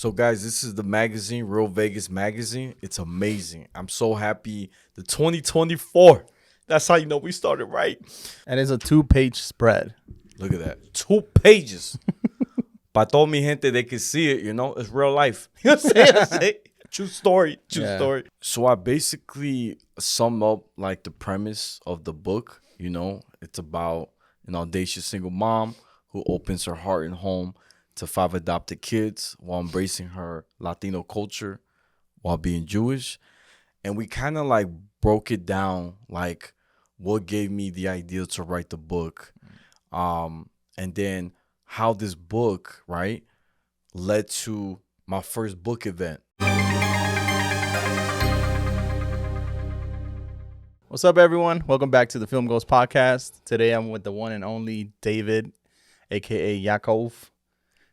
So, guys, this is the magazine, Real Vegas Magazine. It's amazing. I'm so happy. The 2024. That's how you know we started right. And it's a 2-page spread. Look at that. 2 pages. Pa toda mi gente, they can see it, It's real life. You know what I'm saying? True story. True story. So I basically sum up like the premise of the book. It's about an audacious single mom who opens her heart and home to 5 adopted kids while embracing her Latino culture while being Jewish. And we kind of like broke it down, like what gave me the idea to write the book. And then how this book, right, led to my first book event. What's up, everyone? Welcome back to the Film Goals Podcast. Today I'm with the one and only David, a.k.a. Yakov.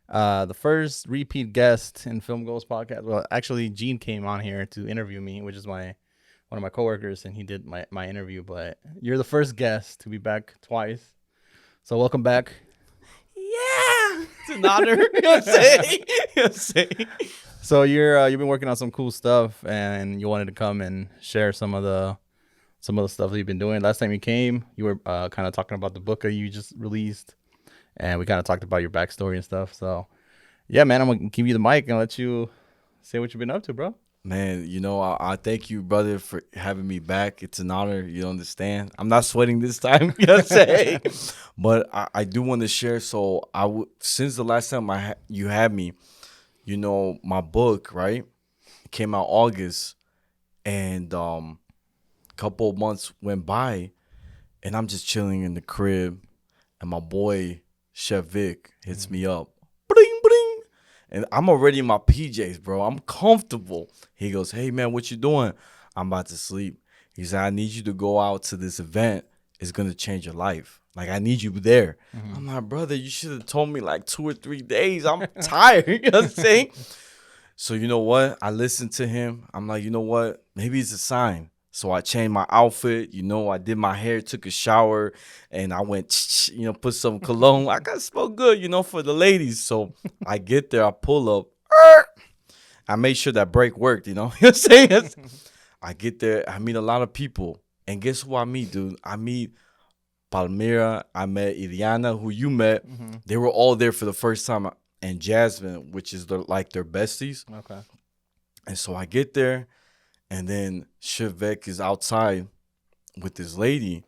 The first repeat guest in Film Goals Podcast. Well, actually, Gene came on here to interview me, which is one of my coworkers, and he did my interview. But you're the first guest to be back twice. So welcome back. Yeah, it's an honor. You know what I'm saying? So you've been working on some cool stuff, and you wanted to come and share some of the stuff that you've been doing. Last time you came, you were kind of talking about the book that you just released, and we kind of talked about your backstory and stuff. So, yeah, man, I'm gonna give you the mic and let you say what you've been up to, bro. Man, I thank you, brother, for having me back. It's an honor. You understand? I'm not sweating this time. You know what I'm saying? But I do want to share. So since the last time you had me, my book, right, came out August, and couple of months went by, and I'm just chilling in the crib, and my boy Chef Vic hits me up, bling bling, and I'm already in my PJs, bro. I'm comfortable. He goes, "Hey man, what you doing?" I'm about to sleep. He said, "I need you to go out to this event. It's gonna change your life. Like, I need you there." I'm like, "Brother, you should have told me like 2 or 3 days. I'm tired." You know what I'm saying? So you know what? I listened to him. I'm like, you know what? Maybe it's a sign. So I changed my outfit, I did my hair, took a shower, and I went, put some cologne. I got to smell good, for the ladies. So I get there, I pull up. I made sure that brake worked, you know what I'm saying? I get there, I meet a lot of people. And guess who I meet, dude? I meet Palmira, I met Iliana, who you met. They were all there for the first time. And Jasmine, which is their besties. Okay. And so I get there. And then Shivek is outside with this lady,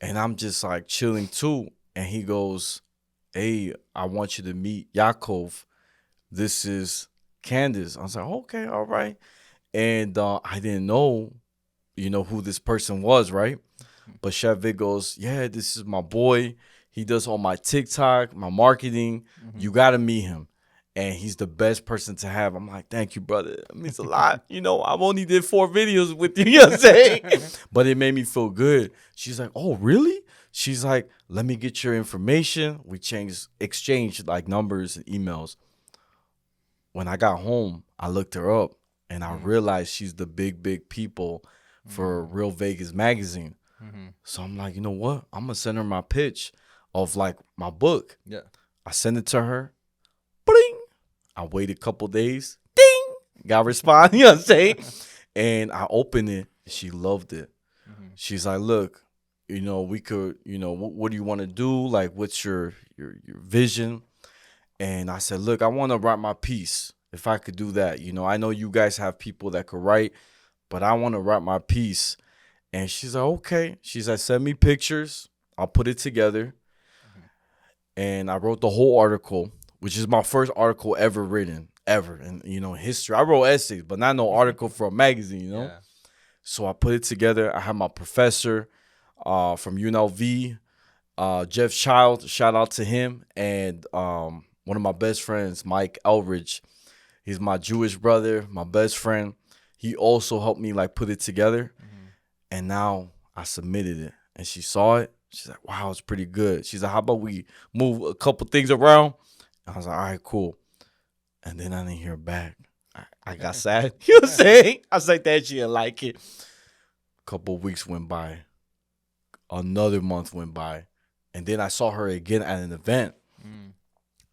and I'm just like chilling too. And he goes, "Hey, I want you to meet Yakov. This is Candace." I was like, "Okay, all right." And I didn't know, who this person was, right? But Shivek goes, "Yeah, this is my boy. He does all my TikTok, my marketing. You got to meet him. And he's the best person to have." I'm like, "Thank you, brother. It means a lot. I've only did 4 videos with you." You know what I'm saying? But it made me feel good. She's like, "Oh, really?" She's like, "Let me get your information." We exchanged like numbers and emails. When I got home, I looked her up, and I realized she's the big people for Real Vegas Magazine. So I'm like, you know what? I'm going to send her my pitch of like my book. Yeah. I send it to her. Bling. I waited a couple days. Ding. Got a response. You know what I'm saying? And I opened it. She loved it. She's like, "Look, we could, what do you want to do? Like, what's your vision?" And I said, "Look, I want to write my piece. If I could do that, I know you guys have people that could write, but I want to write my piece." And she's like, "Okay." She's like, "Send me pictures. I'll put it together." And I wrote the whole article, which is my first article ever written, ever in, history. I wrote essays, but not no article for a magazine, Yeah. So I put it together. I had my professor from UNLV, Jeff Child, shout out to him, and one of my best friends, Mike Elridge. He's my Jewish brother, my best friend. He also helped me like put it together. And now I submitted it, and she saw it. She's like, "Wow, it's pretty good." She's like, "How about we move a couple things around?" I was like, "All right, cool." And then I didn't hear back. I got sad. You know what I'm saying? I was like, "That she didn't like it." A couple of weeks went by. Another month went by. And then I saw her again at an event.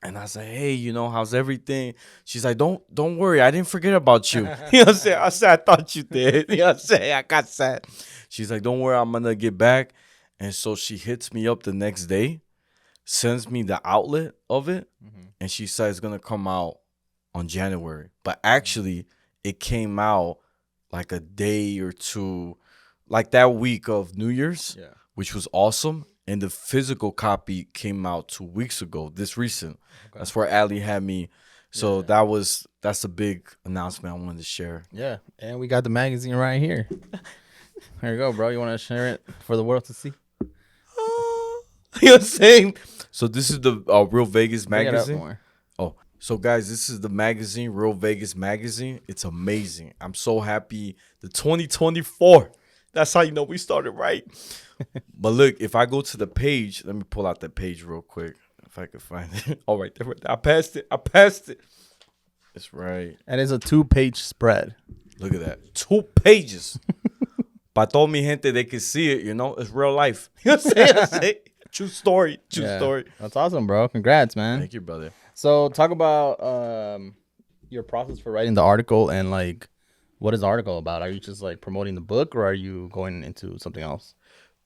And I said, hey, how's everything? She's like, don't worry, I didn't forget about you. You know what I'm saying? I said, I thought you did. You know what I'm saying? I got sad. She's like, don't worry, I'm gonna get back. And so she hits me up the next day, sends me the outlet of it, and she said it's gonna come out on January. But actually, it came out like a day or two, like that week of New Year's, which was awesome. And the physical copy came out 2 weeks ago, this recent. Okay. That's where Ali had me. So that's a big announcement I wanted to share. Yeah. And we got the magazine right here. There you go, bro. You want to share it for the world to see? You know what I'm saying? So this is the Real Vegas magazine. Oh, so guys, this is the magazine, Real Vegas magazine. It's amazing. I'm so happy. The 2024. That's how you know we started right. But look, if I go to the page, let me pull out that page real quick. If I can find it. Oh, right there. I passed it. It's right. And it's a 2-page spread. Look at that. 2 pages. Pa told me gente, they can see it, It's real life. You know what I'm saying? True story. Story. That's awesome, bro. Congrats, man. Thank you, brother. So talk about your process for writing the article and like what is the article about? Are you just like promoting the book or are you going into something else?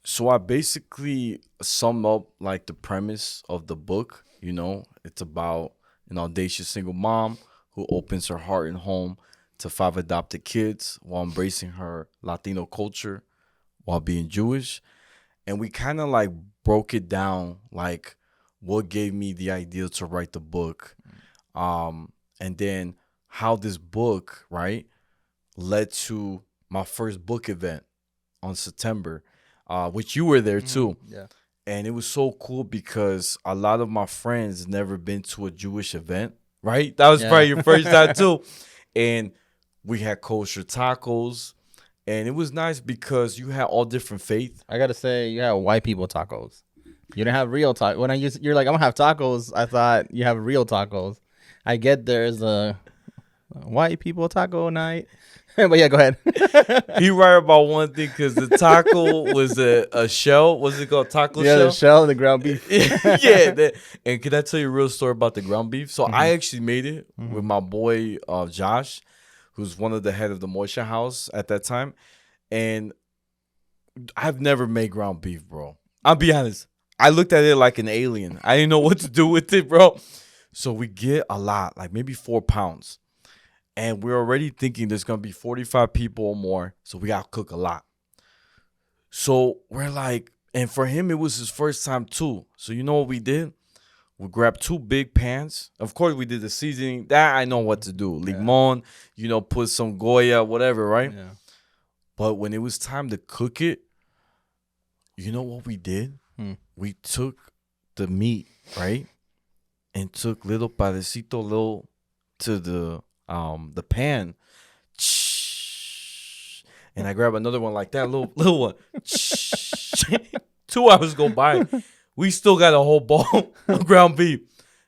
So I basically sum up like the premise of the book. It's about an audacious single mom who opens her heart and home to 5 adopted kids while embracing her Latino culture while being Jewish. And we kind of like broke it down, like what gave me the idea to write the book. And then how this book, right, led to my first book event on September. Which you were there too. Yeah. And it was so cool because a lot of my friends never been to a Jewish event, right? That was probably your first time too. And we had kosher tacos. And it was nice because you had all different faith. I got to say, you have white people tacos. You didn't have real tacos. When you're like, I'm going to have tacos, I thought you have real tacos. I get there's a white people taco night. But yeah, go ahead. He right about one thing because the taco was a shell. What's it called? Taco shell? Yeah, the shell and the ground beef. And can I tell you a real story about the ground beef? So I actually made it with my boy Josh, who's one of the head of the Moisture House at that time. And I've never made ground beef, bro. I'll be honest. I looked at it like an alien. I didn't know what to do with it, bro. So we get a lot, like maybe 4 pounds. And we're already thinking there's going to be 45 people or more. So we got to cook a lot. So we're like, and for him, it was his first time too. So you know what we did? We grabbed 2 big pans. Of course, we did the seasoning. That I know what to do. Limon, put some Goya, whatever, right? Yeah. But when it was time to cook it, you know what we did? We took the meat, right? And took little pedacito to the pan, and I grab another one like that, little one. 2 hours go by, we still got a whole bowl of ground beef,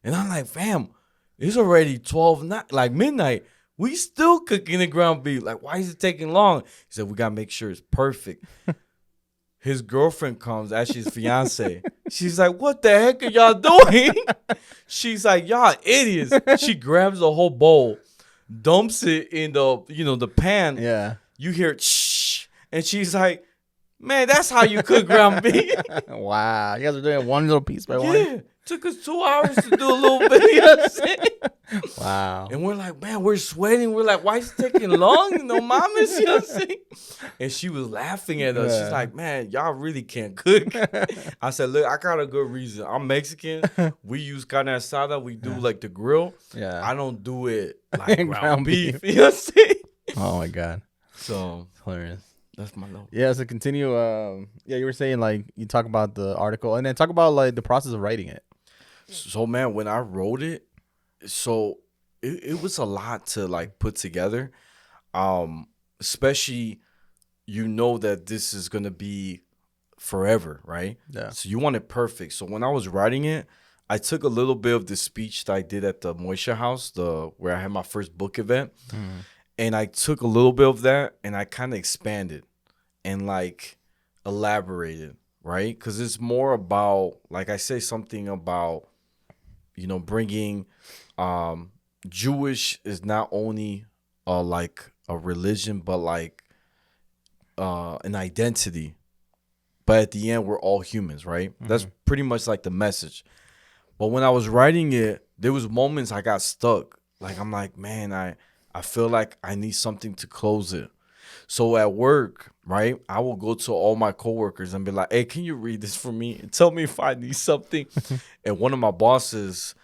and I'm like, fam, it's already 12 like midnight. We still cooking the ground beef. Like, why is it taking long? He said, we gotta make sure it's perfect. His girlfriend comes, actually his fiance. She's like, what the heck are y'all doing? She's like, y'all idiots. She grabs the whole bowl, dumps it in the pan. Yeah. You hear shh, and she's like, man, that's how you cook ground beef. Wow. You guys are doing it one little piece by one? Yeah. Took us 2 hours to do a little bit. You know what I'm saying? Wow. And we're like, man, we're sweating. We're like, why is it taking long? No mamas, you know what I'm saying? And she was laughing at us. She's like, man, y'all really can't cook. I said, look, I got a good reason. I'm Mexican. We use carne asada. We do like the grill. Yeah. I don't do it like ground beef. You know what I'm saying? Oh my God. So hilarious. That's my note. Yeah, so continue. You were saying like you talk about the article and then talk about like the process of writing it. So man, when I wrote it, so it was a lot to like put together. Especially that this is gonna be forever, right? Yeah. So you want it perfect. So when I was writing it, I took a little bit of the speech that I did at the Moisture House, where I had my first book event. And I took a little bit of that and I kind of expanded and like elaborated, right? Because it's more about, like I say something about bringing Jewish is not only like a religion, but like an identity. But at the end, we're all humans, right? That's pretty much like the message. But when I was writing it, there was moments I got stuck. Like, I'm like, man, I feel like I need something to close it. So at work, right, I will go to all my coworkers and be like, hey, can you read this for me and tell me if I need something? And one of my bosses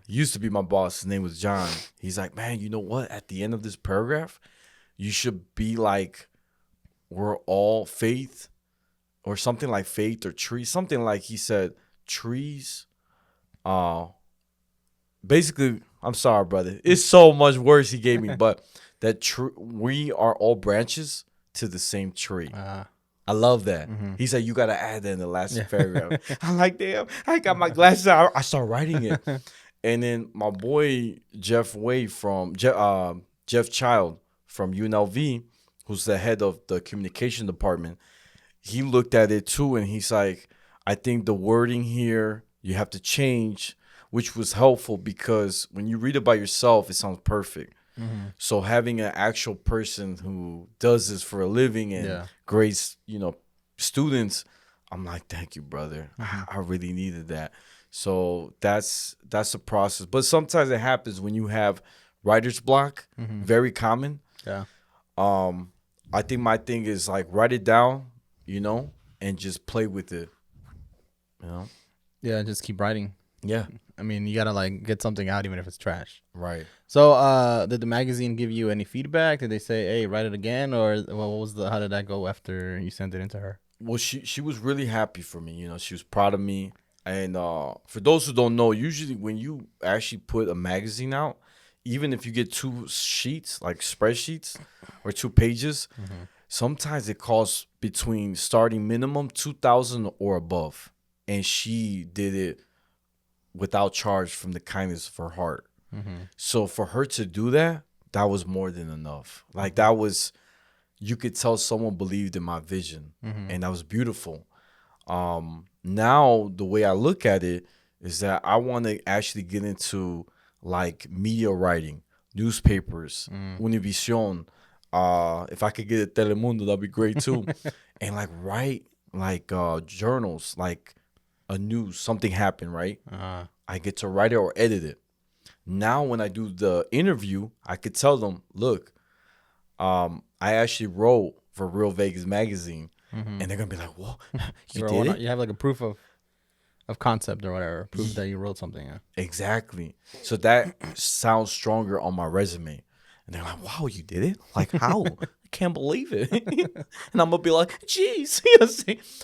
used to be my boss. His name was John. He's like, man, you know what? At the end of this paragraph, you should be like, we're all faith or something like faith or trees. Something like he said, trees. Basically, I'm sorry, brother. It's so much worse he gave me, but that we are all branches to the same tree. I love that. He said you got to add that in the last paragraph. I'm like, damn, I got my glasses out. I start writing it. And then my boy Jeff Child from UNLV, who's the head of the communication department, he looked at it too, and he's like, I think the wording here you have to change, which was helpful because when you read it by yourself, it sounds perfect. So having an actual person who does this for a living and grades, students, I'm like, thank you, brother. I really needed that. So that's the process. But sometimes it happens when you have writer's block, very common. Yeah. I think my thing is like write it down, and just play with it. Yeah, just keep writing. Yeah. I mean, you gotta like get something out even if it's trash. Right. So did the magazine give you any feedback? Did they say, hey, write it again? Or how did that go after you sent it into her? Well, she was really happy for me. She was proud of me. And for those who don't know, usually when you actually put a magazine out, even if you get 2 sheets, like spreadsheets or 2 pages, sometimes it costs between starting minimum $2,000 or above. And she did it without charge from the kindness of her heart. So for her to do that, that was more than enough. Like that was, you could tell someone believed in my vision, and that was beautiful. Now the way I look at it is that I want to actually get into like media writing, newspapers, Univision. If I could get a Telemundo, that'd be great too. And like write like journals, like a news, something happened, right? I get to write it or edit it. Now when I do the interview, I could tell them, look, I actually wrote for Real Vegas magazine. And they're gonna be like, "Whoa, you did it?" You have like a proof of concept or whatever, proof that you wrote something. Yeah. Exactly. So that sounds stronger on my resume. And they're like, "Wow, you did it? Like how? I can't believe it." And I'm gonna be like, "Geez."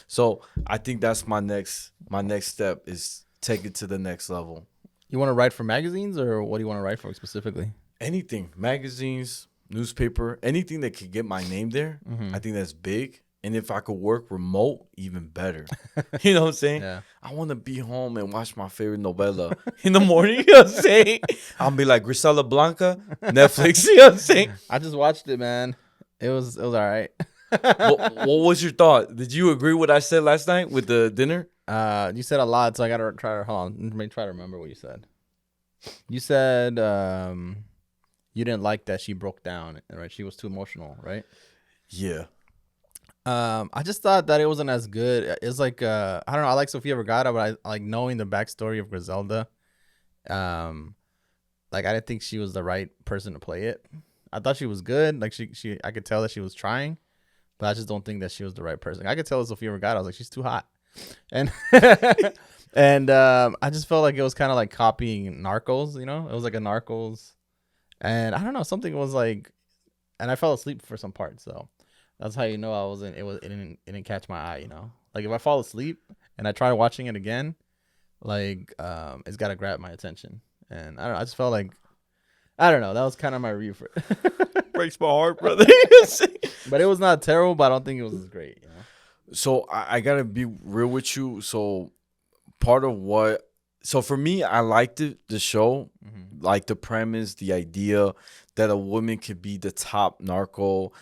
So I think that's my next step is take it to the next level. You want to write for magazines, or what do you want to write for specifically? Anything, magazines, newspaper, anything that could get my name there. I think that's big. And if I could work remote, even better. You know what I'm saying? Yeah. I want to be home and watch my favorite novela in the morning. You know what I'm saying? I'll be like Griselda Blanca, Netflix. You know what I'm saying? I just watched it, man. It was all right. What was your thought? Did you agree with what I said last night with the dinner? You said a lot, so I gotta try to hold on. Let me try to remember what you said. You said you didn't like that she broke down, right? She was too emotional, right? Yeah. I just thought that it wasn't as good. It's like I don't know. I like Sofia Vergara, but I like knowing the backstory of Griselda. Like I didn't think she was the right person to play it. I thought she was good. Like I could tell that she was trying, but I just don't think that she was the right person. I could tell Sofia Vergara. I was like, she's too hot, and and I just felt like it was kind of like copying Narcos. It was like a Narcos, and I don't know. Something was like, and I fell asleep for some parts. So that's how you know I wasn't. It didn't catch my eye. Like if I fall asleep and I try watching it again, like it's got to grab my attention. And I don't know. I just felt like, I don't know. That was kind of my review for it. Breaks my heart, brother. But it was not terrible, but I don't think it was as great. So I got to be real with you. So part of so for me, I liked the show, like the premise, the idea that a woman could be the top narco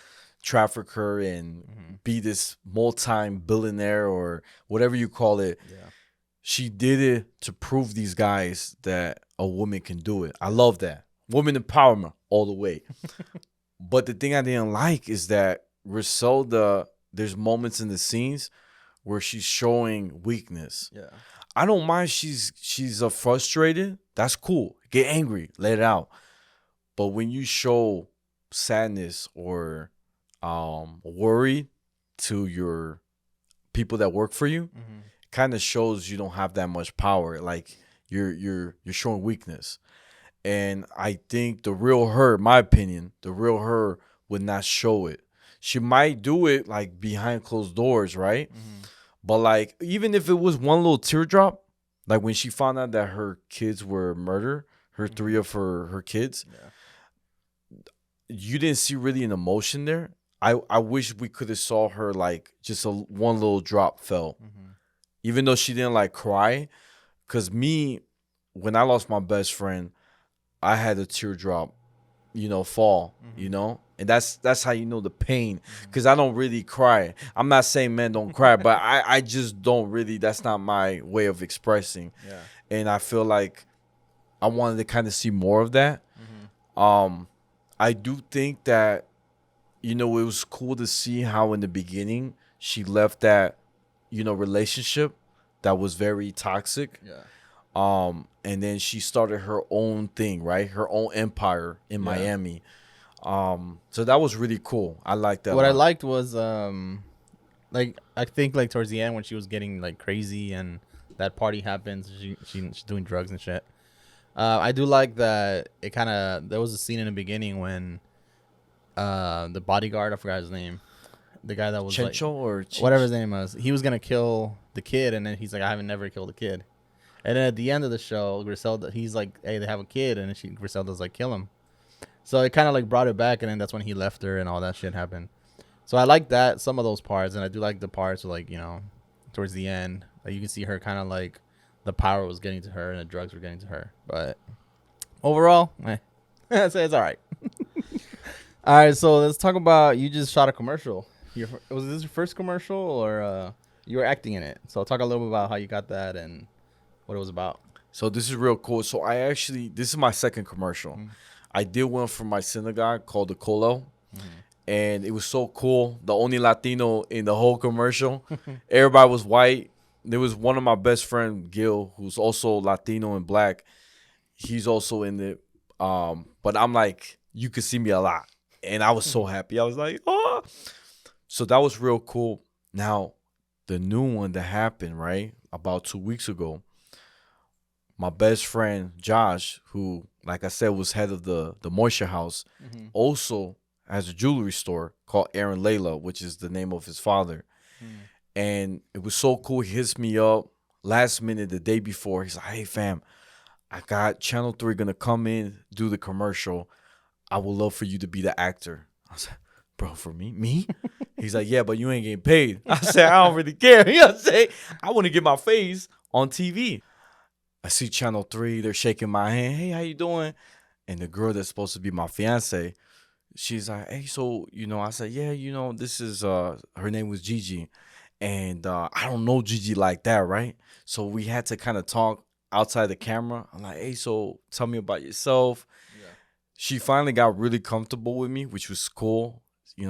trafficker and be this multi-billionaire or whatever you call it. Yeah. she did it to prove these guys that a woman can do it. I love that. Woman empowerment all the way. But the thing I didn't like is that Griselda, there's moments in the scenes where she's showing weakness. Yeah. I don't mind she's frustrated. That's cool. Get angry, let it out. But when you show sadness or worry to your people that work for you, kind of shows you don't have that much power. Like you're showing weakness. And I think the real her, my opinion, the real her would not show it. She might do it like behind closed doors, right? But like even if it was one little teardrop, like when she found out that her kids were murdered, her three of her kids, you didn't see really an emotion there. I wish we could have saw her like just one little drop fell, even though she didn't like cry. Cause me, when I lost my best friend, I had a teardrop, fall, and that's how you know the pain. Cause I don't really cry. I'm not saying men don't cry, but I just don't really. That's not my way of expressing. Yeah. And I feel like I wanted to kind of see more of that. I do think that, it was cool to see how in the beginning she left that, relationship that was very toxic. Yeah. And then she started her own thing, right? Her own empire in Miami. So that was really cool. I liked that. What I liked was like I think like towards the end when she was getting like crazy and that party happens, she's doing drugs and shit. I do like that it kind of there was a scene in the beginning when the bodyguard, I forgot his name, the guy that was Chencho like, or whatever his name was, he was gonna kill the kid, and then he's like, I haven't never killed a kid. And then at the end of the show, Griselda, he's like, hey, they have a kid, and then Griselda's like, kill him. So it kind of like brought it back, and then that's when he left her and all that shit happened. So I like that, some of those parts, and I do like the parts where, like, towards the end, like you can see her kind of like the power was getting to her and the drugs were getting to her. But overall, it's all right. All right, so let's talk about, you just shot a commercial. Was this your first commercial, or you were acting in it? So talk a little bit about how you got that and what it was about. So this is real cool. So this is my second commercial. I did one for my synagogue called the Kolel. And it was so cool. The only Latino in the whole commercial. Everybody was white. There was one of my best friend, Gil, who's also Latino and black. He's also in it. But I'm like, you could see me a lot. And I was so happy. I was like, oh. So that was real cool. Now, the new one that happened, right, about 2 weeks ago, my best friend, Josh, who, like I said, was head of the Moisture House, also has a jewelry store called Aaron Layla, which is the name of his father. And it was so cool. He hits me up last minute the day before. He's like, hey, fam, I got Channel 3 going to come in, do the commercial. I would love for you to be the actor. I said, bro, for me? Me? He's like, yeah, but you ain't getting paid. I said, I don't really care. You know what I'm saying? I want to get my face on TV. I see Channel 3. They're shaking my hand. Hey, how you doing? And the girl that's supposed to be my fiance, she's like, hey, so, I said, yeah, this is, her name was Gigi. And I don't know Gigi like that, right? So we had to kind of talk outside the camera. I'm like, hey, so tell me about yourself. Yeah. She finally got really comfortable with me, which was cool.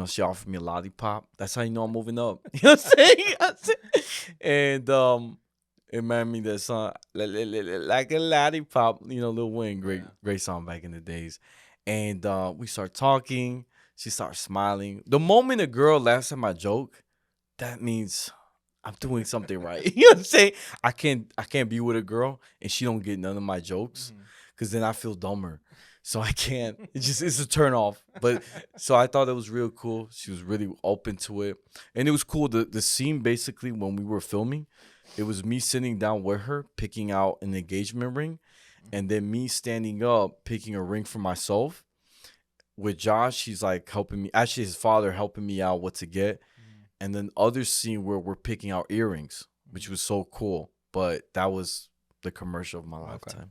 She offered me a lollipop. That's how you know I'm moving up. You know what I'm saying? And it made me that song, like a lollipop, Lil Wayne, great song back in the days. And we start talking. She starts smiling. The moment a girl laughs at my joke, that means I'm doing something right. You know what I'm saying? I can't be with a girl and she don't get none of my jokes, because then I feel dumber. So I can't. It's a turn off. But so I thought it was real cool. She was really open to it. And it was cool. The scene basically when we were filming, it was me sitting down with her, picking out an engagement ring, and then me standing up, picking a ring for myself. With Josh, he's like helping me. Actually, his father helping me out what to get. And then other scene where we're picking out earrings, which was so cool. But that was the commercial of my lifetime.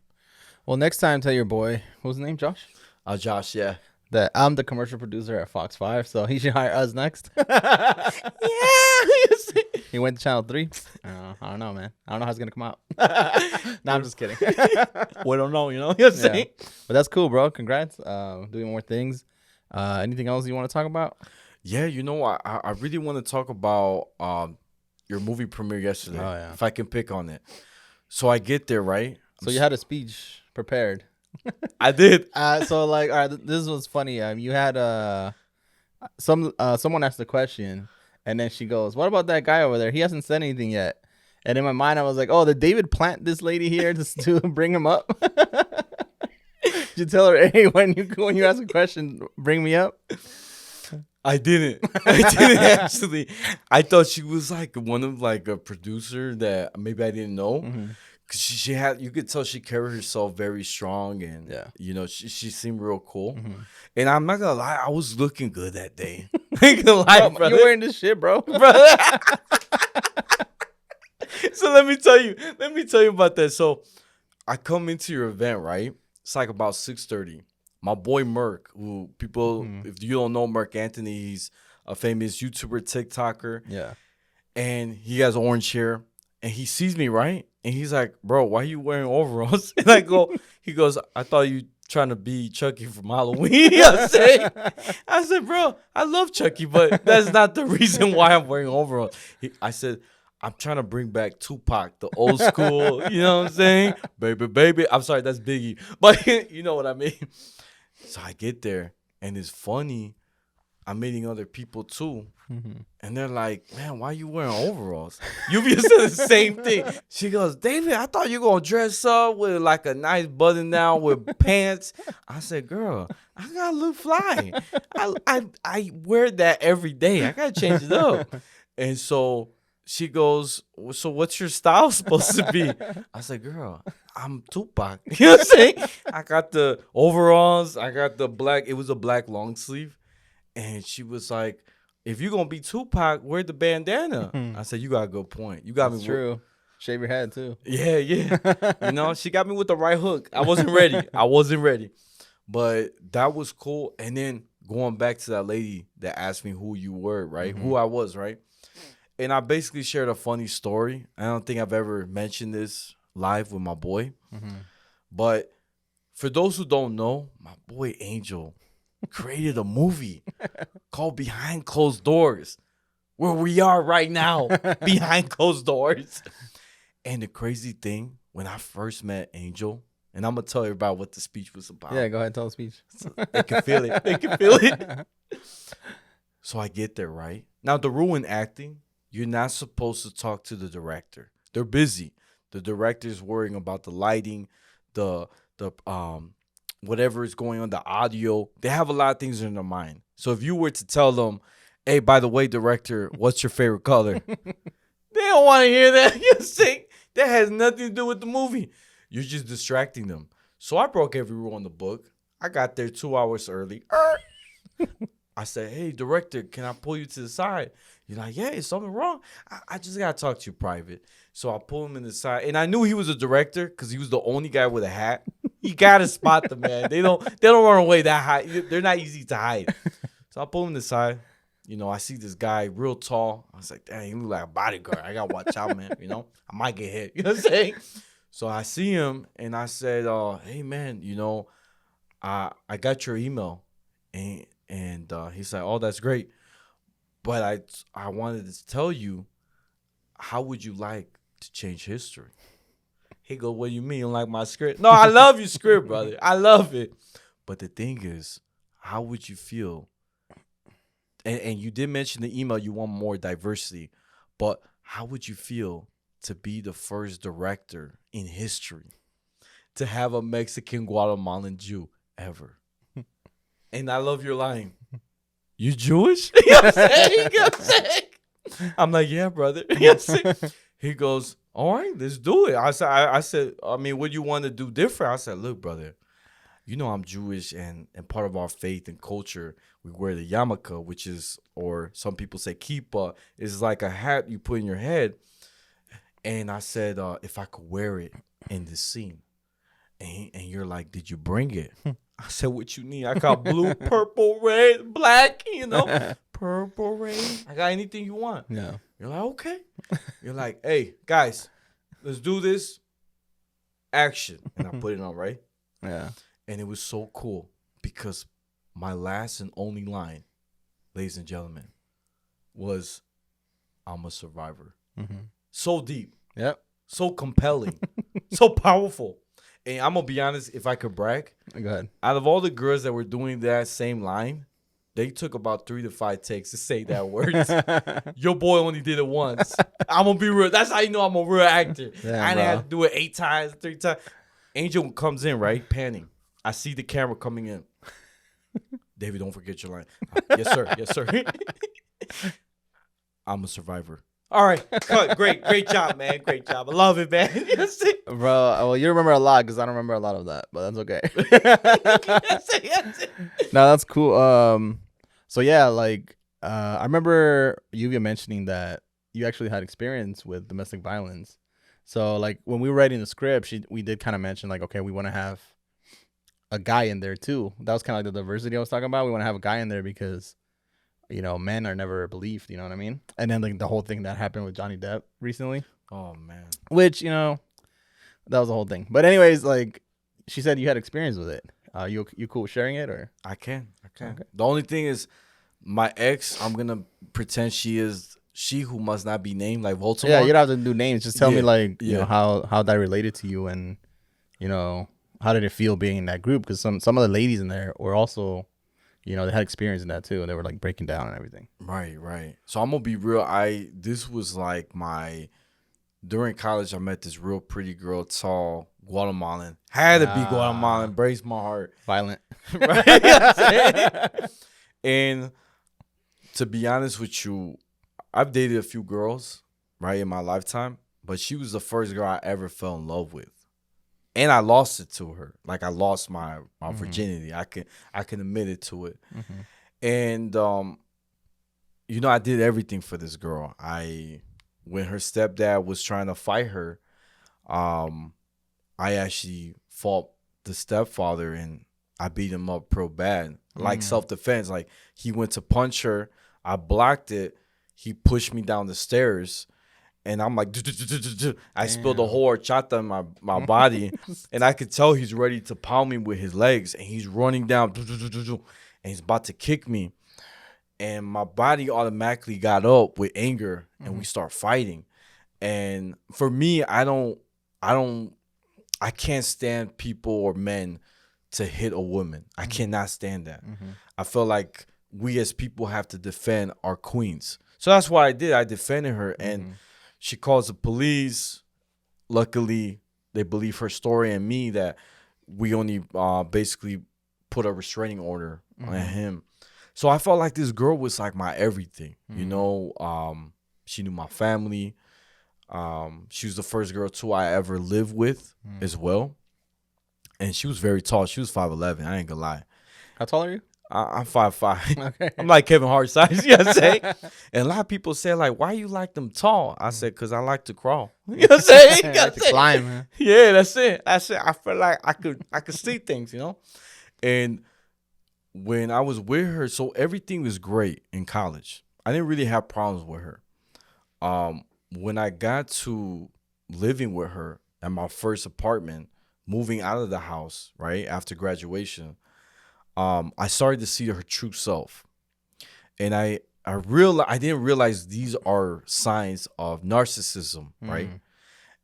Well, next time, tell your boy, what was his name, Josh? Josh, yeah. That I'm the commercial producer at Fox 5, so he should hire us next. Yeah. He went to Channel 3. I don't know, man. I don't know how it's gonna come out. No, I'm just kidding. We don't know, you know what I'm saying? But that's cool, bro. Congrats. Doing more things. Anything else you want to talk about? Yeah, you know, I really want to talk about your movie premiere yesterday. Oh, yeah. If I can pick on it. So I get there, right? So you had a speech prepared. I did. So like, all right, this was funny. You had someone asked a question, and then she goes, "What about that guy over there? He hasn't said anything yet." And in my mind, I was like, "Oh, did David plant this lady here to bring him up?" Did you tell her, "Hey, when you ask a question, bring me up"? I didn't. I didn't actually. I thought she was like one of like a producer that maybe I didn't know. Mm-hmm. Cause she had, you could tell she carried herself very strong, and Yeah. you know, she seemed real cool. Mm-hmm. And I'm not gonna lie, I was looking good that day. I ain't gonna lie, Bro, brother. you're wearing this shit, bro. Brother. So let me tell you about that. So I come into your event, right? It's like about 6:30. My boy Merk, who people, if you don't know Merk Anthony, he's a famous YouTuber, TikToker, Yeah. and he has orange hair, and he sees me, right? And he's like, "Bro, why are you wearing overalls?" And he goes, "I thought you trying to be Chucky from Halloween." I said, "Bro, I love Chucky, but that's not the reason why I'm wearing overalls." I said, "I'm trying to bring back Tupac, the old school, you know what I'm saying? Baby, baby." I'm sorry, that's Biggie, but you know what I mean. So I get there, and it's funny. I'm meeting other people too. And they're like, "Man, why you wearing overalls?" You be saying the same thing. She goes, "David, I thought you gonna dress up with like a nice button down with pants." I said, "Girl, I gotta look fly. I wear that every day. I gotta change it up." And so she goes, "So what's your style supposed to be?" I said, "Girl, I'm Tupac." You know what I'm saying? I got the overalls. I got the black. It was a black long sleeve. And she was like, "If you're going to be Tupac, wear the bandana." I said, "You got a good point. You got That's me." true. Shave your head, too. Yeah. You know, she got me with the right hook. I wasn't ready. But that was cool. And then going back to that lady that asked me who you were, right? Who I was, right? And I basically shared a funny story. I don't think I've ever mentioned this live with my boy. But for those who don't know, my boy Angel created a movie called Behind Closed Doors, where we are right now, behind closed doors. And the crazy thing, when I first met Angel, and I'm going to tell you about what the speech was about. Yeah, go ahead, tell the speech. They can feel it. They can feel it. So I get there, right? Now, the rule in acting, you're not supposed to talk to the director. They're busy. The director's worrying about the lighting, the whatever is going on, the audio. They have a lot of things in their mind. So if you were to tell them, "Hey, by the way, director, what's your favorite color?" They don't want to hear that. You see, that has nothing to do with the movie. You're just distracting them. So I broke every rule in the book. I got there 2 hours early. I said, "Hey, director, can I pull you to the side?" You're like, "Yeah, is something wrong? I just got to talk to you private." So I pull him in the side. And I knew he was a director because he was the only guy with a hat. You got to spot them, man. They don't run away that high. They're not easy to hide. So I pull him to the side. You know, I see this guy real tall. I was like, "Dang, he look like a bodyguard. I got to watch out, man. You know, I might get hit." You know what I'm saying? So I see him and I said, "Hey, man, you know, I got your email." And he's like, "Oh, that's great. But I wanted to tell you, how would you like to change history?" He go, "What do you mean? You don't like my script?" "No, I love your script, brother. I love it. But the thing is, how would you feel?" And you did mention the email, you want more diversity. But how would you feel to be the first director in history to have a Mexican Guatemalan Jew ever? And I love your line. "You Jewish?" You know what I'm saying? You know what I'm saying? I'm like, "Yeah, brother." You know what I'm saying? He goes, "All right, let's do it." I said, "I mean, what do you want to do different?" I said, "Look, brother, you know I'm Jewish, and part of our faith and culture, we wear the yarmulke, which is, or some people say kippah, is like a hat you put in your head." And I said, "If I could wear it in this scene." And you're like, "Did you bring it?" I said, "What you need? I got blue, purple, red, black, you know, purple, red. I got anything you want." Yeah. You're like, okay. You're like, hey, guys, let's do this. Action. And I put it on, right? Yeah. And it was so cool because my last and only line, ladies and gentlemen, was I'm a survivor. Mm-hmm. So deep. Yep. So compelling. So powerful. And I'm going to be honest, if I could brag, Go ahead. out of all the girls that were doing that same line, they took about 3 to 5 takes to say that words. Your boy only did it once. I'm going to be real. That's how you know I'm a real actor. Damn, I didn't bro. have to do it 8 times, 3 times. Angel comes in, right? Panning. I see the camera coming in. David, don't forget your line. Yes, sir. Yes, sir. I'm a survivor. All right. Cut. Great job, man. Great job. I love it, man. Yes, it. Bro, well, you remember a lot because I don't remember a lot of that, but that's okay. Yes. No, that's cool. So yeah, like I remember you mentioning that you actually had experience with domestic violence. So like when we were writing the script, we did kind of mention like, okay, we want to have a guy in there too. That was kind of like the diversity I was talking about. We want to have a guy in there because, you know, men are never believed. You know what I mean? And then like the whole thing that happened with Johnny Depp recently, Oh, man. which, you know, that was the whole thing. But anyways, like she said, you had experience with it. You cool with sharing it or? I can. Okay. The only thing is, my ex, I'm going to pretend she who must not be named, like Voldemort. Yeah, you don't have to do names. Just tell me, Yeah, like, you yeah. know, how that related to you, and you know, how did it feel being in that group? Because some of the ladies in there were also, you know, they had experience in that too, and they were like breaking down and everything. Right. So I'm gonna be real. This was like during college. I met this real pretty girl, tall Guatemalan. Had to be Guatemalan. Brace my heart. Violent. Right. And to be honest with you, I've dated a few girls, right, in my lifetime, but she was the first girl I ever fell in love with. And I lost it to her. Like I lost my virginity. I can admit it to it. Mm-hmm. And you know, I did everything for this girl. When her stepdad was trying to fight her, I actually fought the stepfather and I beat him up real bad. Like self-defense. Like he went to punch her. I blocked it. He pushed me down the stairs. And I'm like, I spilled a whole horchata in my body. And I could tell he's ready to pound me with his legs. And he's running down. And he's about to kick me. And my body automatically got up with anger. And we start fighting. And for me, I can't stand people or men to hit a woman. I cannot stand that. I feel like we as people have to defend our queens. So that's what I did. I defended her. And she calls the police. Luckily, they believe her story and me that we only basically put a restraining order on him. So I felt like this girl was like my everything. You know, she knew my family. She was the first girl too I ever lived with as well. And she was very tall. She was 5'11". I ain't gonna lie. How tall are you? I'm 5'5". Okay. I'm like Kevin Hart size. You know what I'm saying? And a lot of people say like, why you like them tall? I said, because I like to crawl. You know what I'm saying? You know I what like I'm to saying? climb, man. Yeah, that's it. I feel like I could see things, you know? And when I was with her, so everything was great in college. I didn't really have problems with her. When I got to living with her at my first apartment, moving out of the house, right, after graduation, I started to see her true self. And I didn't realize these are signs of narcissism, right?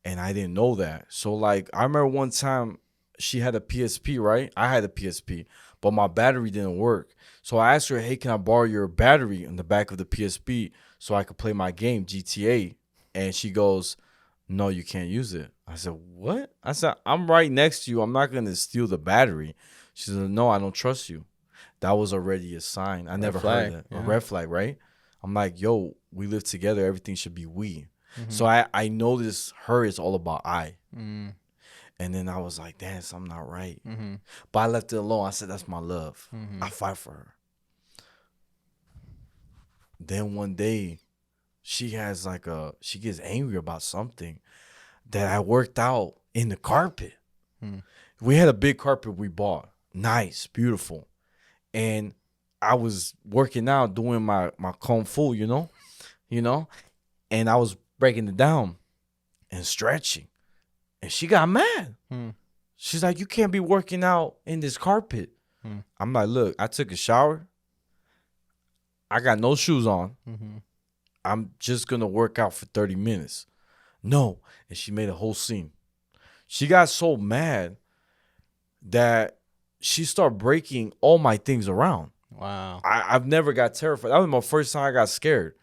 And I didn't know that. So like I remember one time she had a PSP, right? I had a PSP, but my battery didn't work. So I asked her, hey, can I borrow your battery in the back of the PSP so I could play my game, GTA? And she goes, no, you can't use it. I said, what? I said, I'm right next to you. I'm not going to steal the battery. She said, no, I don't trust you. That was already a sign. I never heard that. Yeah. A red flag, right? I'm like, yo, we live together. Everything should be we. So I noticed her is all about I. And then I was like, damn, something not right. But I left it alone. I said, that's my love. I fight for her. Then one day, she gets angry about something that I worked out in the carpet. We had a big carpet we bought. Nice, beautiful. And I was working out, doing my kung fu, you know? And I was breaking it down and stretching. And she got mad. She's like, you can't be working out in this carpet. I'm like, look, I took a shower. I got no shoes on. I'm just going to work out for 30 minutes. No. And she made a whole scene. She got so mad that she started breaking all my things around. Wow. I've never got terrified. That was my first time I got scared.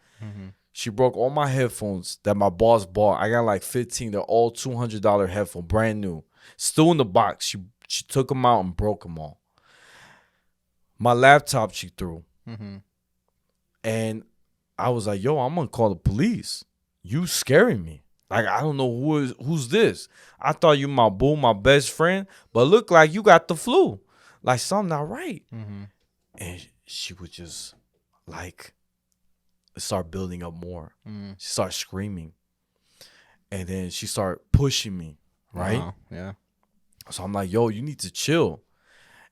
She broke all my headphones that my boss bought. I got like 15. They're all $200 headphones, brand new. Still in the box. She took them out and broke them all. My laptop she threw. And I was like, yo, I'm going to call the police. You scaring me. Like, I don't know who's this. I thought you my boo, my best friend, but look like you got the flu. Like, something not right. And she would just, like, start building up more. She started screaming. And then she started pushing me, right? Wow. Yeah. So I'm like, yo, you need to chill.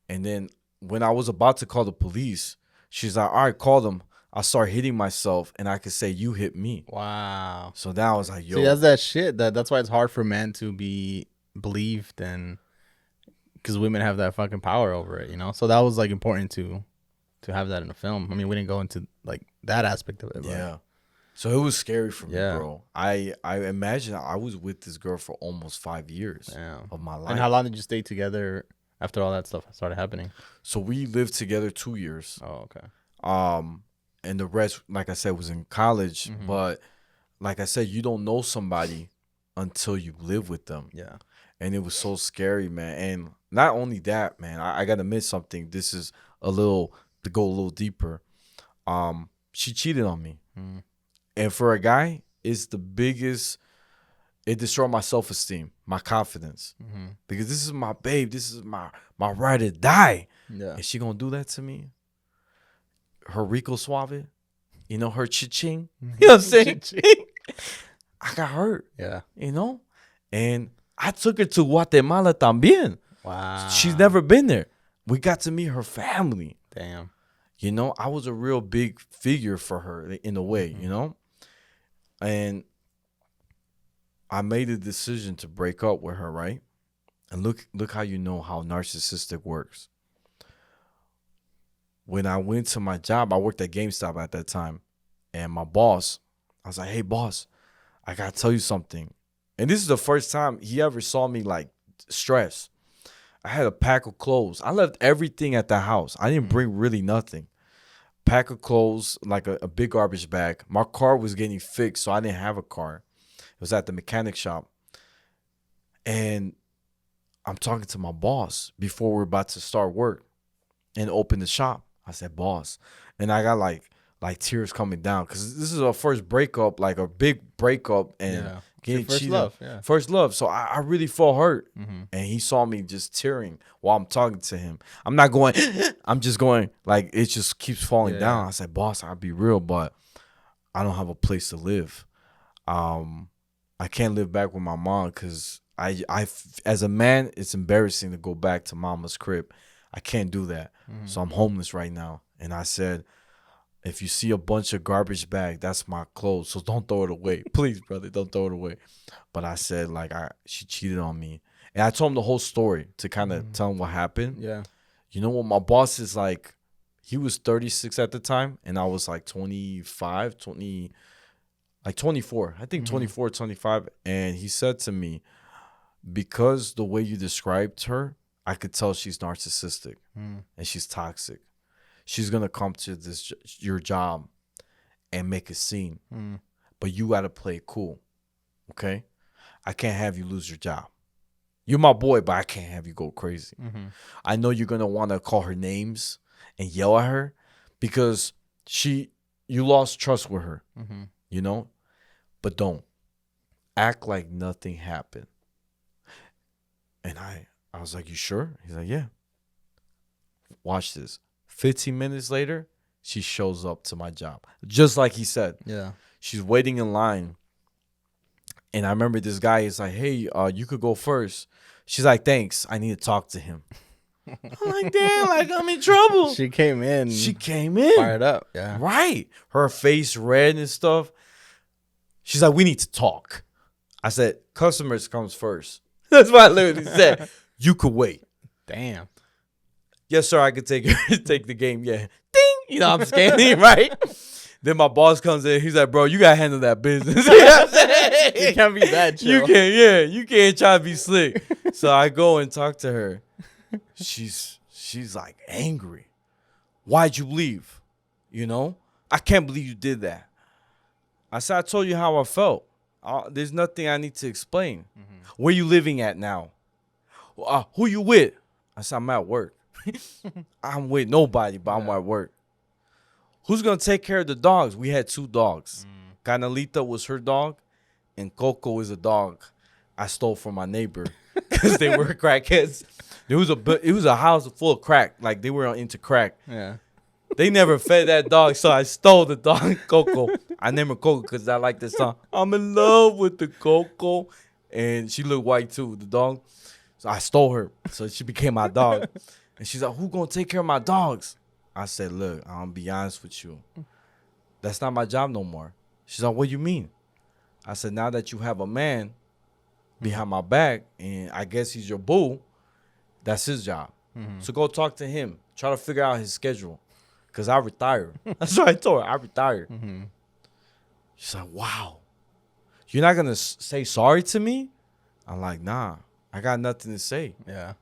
And then when I was about to call the police, she's like, all right, call them. I start hitting myself, and I could say, you hit me. Wow. So then I was like, yo. See, that's that shit. That's why it's hard for men to be believed, and because women have that fucking power over it, you know? So that was, like, important to have that in a film. I mean, we didn't go into, like, that aspect of it. But. Yeah. So it was scary for me, bro. I imagine I was with this girl for almost 5 years of my life. And how long did you stay together after all that stuff started happening? So we lived together 2 years. Oh, okay. And the rest, like I said, was in college. But like I said, you don't know somebody until you live with them. Yeah. And it was so scary, man. And not only that, man, I got to admit something. This is to go a little deeper. She cheated on me. And for a guy, it's the biggest, it destroyed my self-esteem, my confidence. Because this is my babe. This is my ride or die. Yeah. And she going to do that to me? Her Rico Suave, you know, her cha-ching. You know what I'm saying? I got hurt. Yeah. You know? And I took her to Guatemala también. Wow. She's never been there. We got to meet her family. Damn. You know, I was a real big figure for her in a way, you know? And I made a decision to break up with her, right? And look how you know how narcissistic works. When I went to my job, I worked at GameStop at that time. And my boss, I was like, hey, boss, I got to tell you something. And this is the first time he ever saw me, like, stressed. I had a pack of clothes. I left everything at the house. I didn't bring really nothing. Pack of clothes, like a big garbage bag. My car was getting fixed, so I didn't have a car. It was at the mechanic shop. And I'm talking to my boss before we're about to start work and open the shop. I said, boss. And I got like tears coming down because this is our first breakup, like a big breakup. And getting first cheated. love. Yeah. First love. So I really felt hurt. And he saw me just tearing while I'm talking to him. I'm not going, I'm just going, like, it just keeps falling down. I said, boss, I'll be real, but I don't have a place to live. I can't live back with my mom because I as a man, it's embarrassing to go back to mama's crib. I can't do that. So I'm homeless right now. And I said, if you see a bunch of garbage bag, that's my clothes. So don't throw it away. Please, brother, don't throw it away. But I said, like, she cheated on me. And I told him the whole story to kind of tell him what happened. Yeah. You know what? My boss is like, he was 36 at the time. And I was like 25, 20, like 24. I think 24, 25. And he said to me, because the way you described her, I could tell she's narcissistic and she's toxic. She's going to come to your job and make a scene. But you got to play it cool, okay? I can't have you lose your job. You're my boy, but I can't have you go crazy. I know you're going to want to call her names and yell at her because you lost trust with her, you know? But don't. Act like nothing happened. And I was like, you sure? He's like, yeah. Watch this. 15 minutes later, she shows up to my job. Just like he said. Yeah. She's waiting in line. And I remember this guy is like, hey, you could go first. She's like, thanks. I need to talk to him. I'm like, damn, like I'm in trouble. She came in. Fired up. Yeah. Right. Her face red and stuff. She's like, we need to talk. I said, customers comes first. That's what I literally said. You could wait. Damn. Yes, sir, I could take the game. Yeah. Ding. You know, I'm scanning, right? Then my boss comes in. He's like, bro, you got to handle that business. You know what I'm saying? You can't be that chill. You can't try to be slick. So I go and talk to her. She's like angry. Why'd you leave? You know? I can't believe you did that. I said, I told you how I felt. There's nothing I need to explain. Mm-hmm. Where you living at now? Who you with? I said, I'm at work. I'm with nobody, but I'm at work. Who's going to take care of the dogs? We had 2 dogs. Canalita was her dog, and Coco is a dog I stole from my neighbor because they were crackheads. It was a house full of crack. Like, they were into crack. Yeah. They never fed that dog, so I stole the dog, Coco. I named her Coco because I like this song. I'm in love with the Coco. And she looked white, too, the dog. So I stole her. So she became my dog. And she's like, who going to take care of my dogs? I said, look, I'm going to be honest with you. That's not my job no more. She's like, what do you mean? I said, now that you have a man behind my back, and I guess he's your boo, that's his job. Mm-hmm. So go talk to him. Try to figure out his schedule. Because I retired. That's what I told her. I retired. Mm-hmm. She's like, wow. You're not going to say sorry to me? I'm like, nah. I got nothing to say. Yeah.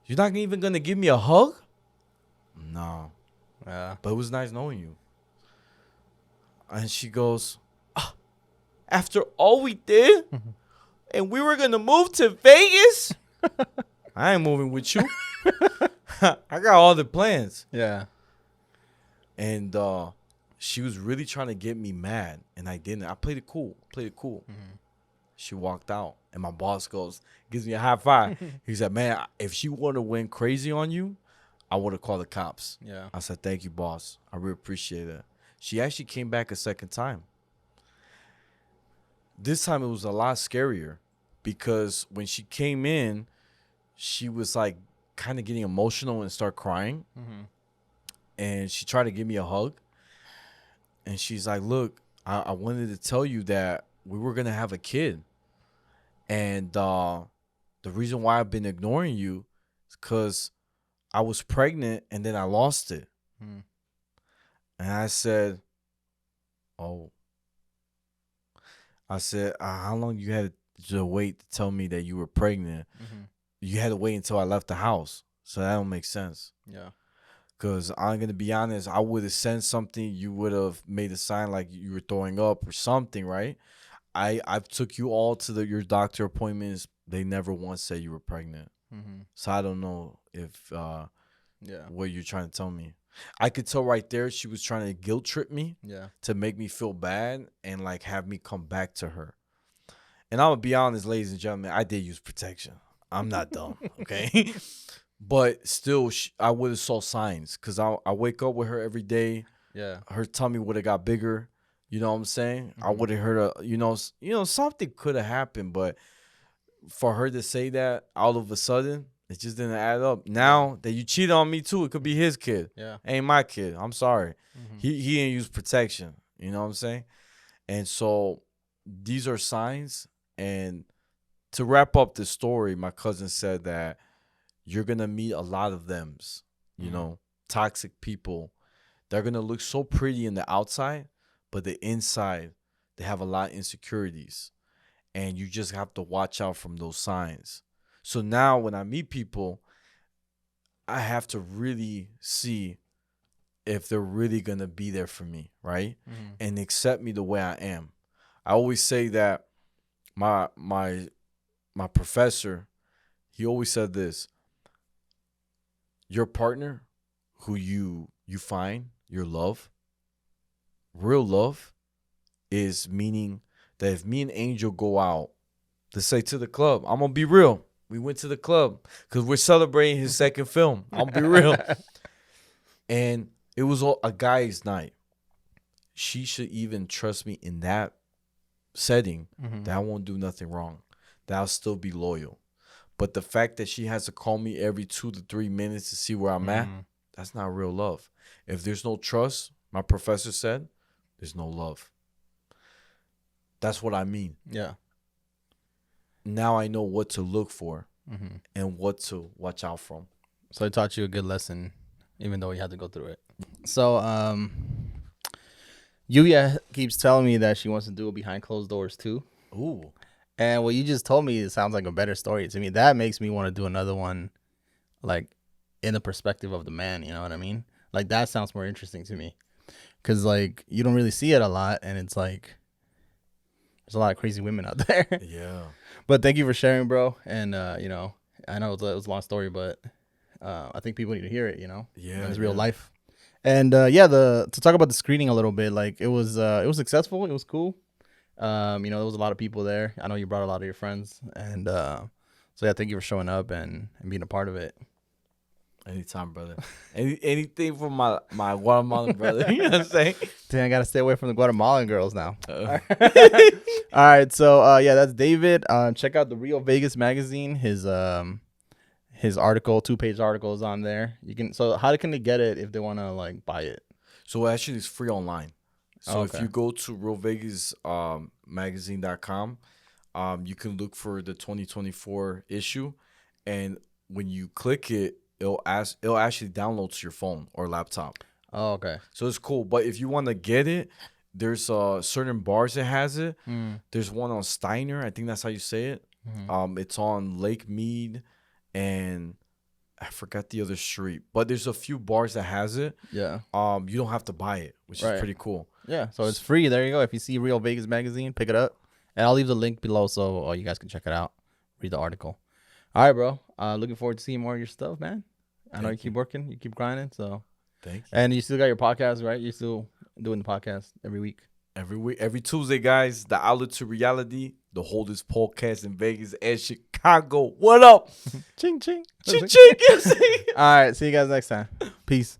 You're not even going to give me a hug? No. Yeah. But it was nice knowing you. And she goes, after all we did, and we were going to move to Vegas? I ain't moving with you. I got all the plans. Yeah. And she was really trying to get me mad, and I didn't. I played it cool. Mm-hmm. She walked out, and my boss gives me a high five. He said, man, if she would have went crazy on you, I would have called the cops. Yeah. I said, thank you, boss. I really appreciate it. She actually came back a second time. This time it was a lot scarier because when she came in, she was like kind of getting emotional and start crying. Mm-hmm. And she tried to give me a hug. And she's like, look, I wanted to tell you that we were going to have a kid. And the reason why I've been ignoring you is because I was pregnant and then I lost it. Mm. And I said, oh. I said, how long you had to wait to tell me that you were pregnant? Mm-hmm. You had to wait until I left the house. So that don't make sense. Yeah. Because I'm going to be honest, I would have sent something. You would have made a sign like you were throwing up or something, right? I took you all to your doctor appointments. They never once said you were pregnant. Mm-hmm. So I don't know if what you're trying to tell me. I could tell right there she was trying to guilt trip me to make me feel bad and like have me come back to her. And I'm going to be honest, ladies and gentlemen, I did use protection. I'm not dumb, okay? But still, I would have saw signs because I wake up with her every day. Yeah, her tummy would have got bigger. You know what I'm saying? Mm-hmm. I would have heard something could have happened, but for her to say that all of a sudden, it just didn't add up. Now that you cheated on me too, it could be his kid. Yeah, ain't my kid. I'm sorry. Mm-hmm. He didn't use protection. You know what I'm saying? And so these are signs. And to wrap up the story, my cousin said that you're going to meet a lot of thems, you know, toxic people. They're going to look so pretty in the outside, but the inside, they have a lot of insecurities. And you just have to watch out from those signs. So now when I meet people, I have to really see if they're really going to be there for me, right? Mm-hmm. And accept me the way I am. I always say that my professor, he always said this. Your partner who you find, your love, real love, is meaning that if me and Angel go out, let's say to the club, I'm going to be real. We went to the club because we're celebrating his second film. I'll be real. And it was a guy's night. She should even trust me in that setting that I won't do nothing wrong, that I'll still be loyal. But the fact that she has to call me every 2 to 3 minutes to see where I'm at, that's not real love. If there's no trust, my professor said, there's no love. That's what I mean. Yeah. Now I know what to look for Mm-hmm. and what to watch out from. So it taught you a good lesson, even though you had to go through it. So, Yuya keeps telling me that she wants to do it behind closed doors too. Ooh. And what you just told me, it sounds like a better story to me. That makes me want to do another one, like in the perspective of the man. You know what I mean? Like that sounds more interesting to me, because like you don't really see it a lot, and it's like there's a lot of crazy women out there. Yeah. But thank you for sharing, bro. And you know, I know it was a long story, but I think people need to hear it. You know, Yeah. it's real life. And to talk about the screening a little bit, like it was successful. It was cool. You know, there was a lot of people there. I know you brought a lot of your friends, and so yeah, thank you for showing up and being a part of it. Anytime, brother. Anything from my Guatemalan brother. You know what I'm saying? Dang, I gotta stay away from the Guatemalan girls now. All right, so yeah, that's David. Check out the Real Vegas magazine. His article, 2-page article is on there. You can. So how can they get it if they want to like buy it? So actually, it's free online. So Okay. if you go to realvegasmagazine.com, you can look for the 2024 issue, and when you click it, it'll actually download to your phone or laptop. Oh, okay. So it's cool. But if you want to get it, there's certain bars that has it. There's one on Steiner, I think that's how you say it. It's on Lake Mead, and I forgot the other street. But there's a few bars that has it. Yeah. You don't have to buy it, which is pretty cool. Yeah. So it's free. There you go. If you see Real Vegas magazine, pick it up, and I'll leave the link below so you guys can check it out. Read the article. All right, bro. Looking forward to seeing more of your stuff, man. I know you keep working, you keep grinding. So thank you. And you still got your podcast, right? You're still doing the podcast every week. Every week, every Tuesday, guys. The outlet to reality, the oldest podcast in Vegas and Chicago. What up? Ching ching. Ching ching. All right. See you guys next time. Peace.